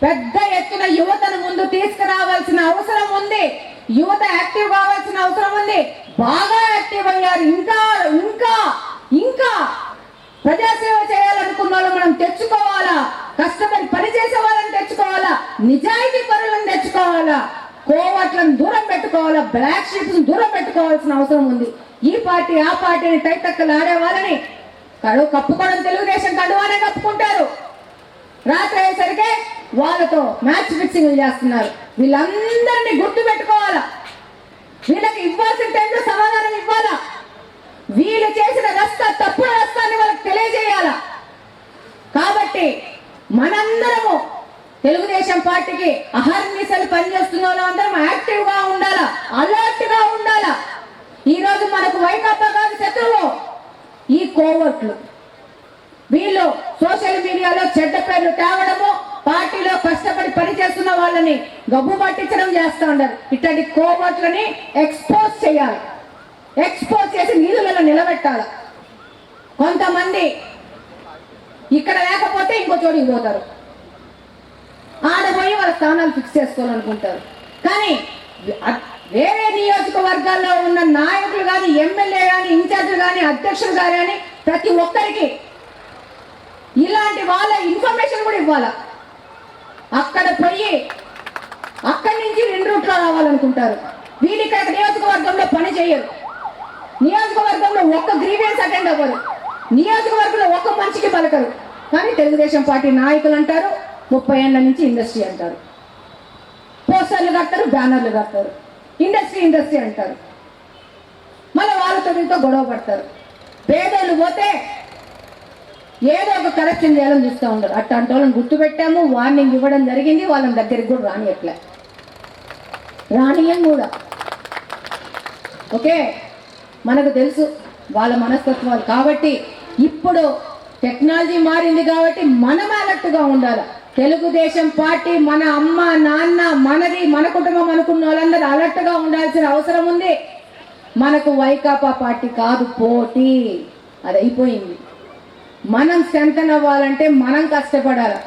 పెద్ద ఎత్తున యువతను ముందు తీసుకురావాల్సిన అవసరం ఉంది. యువత యాక్టివ్ కావాల్సిన అవసరం ఉంది. బాగా యాక్టివ్ అయ్యారు. ఇంకా ఇంకా ఇంకా ప్రజాసేవ చేయాలనుకున్న వాళ్ళు మనం తెచ్చుకోవాలా. కష్టపడి పని చేసే వాళ్ళని తెచ్చుకోవాలా. నిజాయితీ పనులను తెచ్చుకోవాలా. కోవట్లను దూరం పెట్టుకోవాలా. బ్లాక్ షీప్స్ దూరం పెట్టుకోవాల్సిన అవసరం ఉంది. ఈ పార్టీ ఆ పార్టీని తైతక్కలు ఆడే వాళ్ళని కప్పుకోవడం తెలుగుదేశం కండువానే కప్పుకుంటారు. రాత్రి అయ్యేసరికి వాళ్ళతో మ్యాచ్ ఫిక్సింగ్ చేస్తున్నారు. వీళ్ళందరినీ గుర్తు పెట్టుకోవాలా. వీళ్ళకి ఇవ్వాల్సిన టైంలో సమాధానం ఇవ్వాలా. వీళ్ళు చేసిన రస్తా తప్పుడు రస్తాన్ని వాళ్ళకి తెలియజేయాలా. కాబట్టి మనందరము తెలుగుదేశం పార్టీకి అహర్నిశలు పనిచేస్తున్న వాళ్ళందరం యాక్టివ్ గా ఉండాలా. అలర్ట్ గా ఉండాలా. ఈ రోజు మనకు వైకాపా కాదు శత్రువు, ఈ కోవర్ట్లు. వీళ్ళు సోషల్ మీడియాలో చెడ్డ పేర్లు తేవడము, పార్టీలో కష్టపడి పనిచేస్తున్న వాళ్ళని గబ్బు పట్టించడం చేస్తూ ఉంటారు. ఇట్లాంటి కోవర్ట్లని ఎక్స్పోజ్ చేయాలి. ఎక్స్పోజ్ చేసి నీళ్ళలో నిలబెట్టాలి. కొంతమంది ఇక్కడ లేకపోతే ఇంకో చోటికి పోతారు. ఆడపోయి వాళ్ళ స్థానాలు ఫిక్స్ చేసుకోవాలనుకుంటారు. కానీ వేరే నియోజకవర్గాల్లో ఉన్న నాయకులు కానీ, ఎమ్మెల్యే కానీ, ఇన్ఛార్జీలు కానీ, అధ్యక్షులు కానీ ప్రతి ఒక్కరికి ఇలాంటి వాళ్ళ ఇన్ఫర్మేషన్ కూడా ఇవ్వాలా. అక్కడ పోయి అక్కడి నుంచి 2 రూట్లో రావాలనుకుంటారు. వీళ్ళు ఇక్కడ నియోజకవర్గంలో పని చేయరు. నియోజకవర్గంలో ఒక్క గ్రీవెన్స్ అటెండ్ అవ్వరు. నియోజకవర్గంలో ఒక్క మనిషికి పలకరు. కానీ తెలుగుదేశం పార్టీ నాయకులు అంటారు 30 ఏళ్ల నుంచి ఇండస్ట్రీ అంటారు. పోస్టర్లు కడతారు, బ్యానర్లు కడతారు. ఇండస్ట్రీ అంటారు. మళ్ళీ వాళ్ళతో వీళ్ళతో గొడవ పడతారు. పేదోళ్ళు పోతే ఏదో ఒక కరెక్షన్ చేయాలని చూస్తూ ఉంటారు. అట్లాంటి వాళ్ళని గుర్తుపెట్టాము, వార్నింగ్ ఇవ్వడం జరిగింది. వాళ్ళని దగ్గరికి కూడా రానియం కూడా. ఓకే, మనకు తెలుసు వాళ్ళ మనస్తత్వాలు. కాబట్టి ఇప్పుడు టెక్నాలజీ మారింది కాబట్టి మనం అలర్ట్గా ఉండాలి. తెలుగుదేశం పార్టీ మన అమ్మ నాన్న మనది, మన కుటుంబం అనుకున్న వాళ్ళందరూ అలర్ట్గా ఉండాల్సిన అవసరం ఉంది. మనకు వైకాపా పార్టీ కాదు పోటీ, అది అయిపోయింది. మనం స్ట్రెంథన్ అవ్వాలంటే మనం కష్టపడాలి.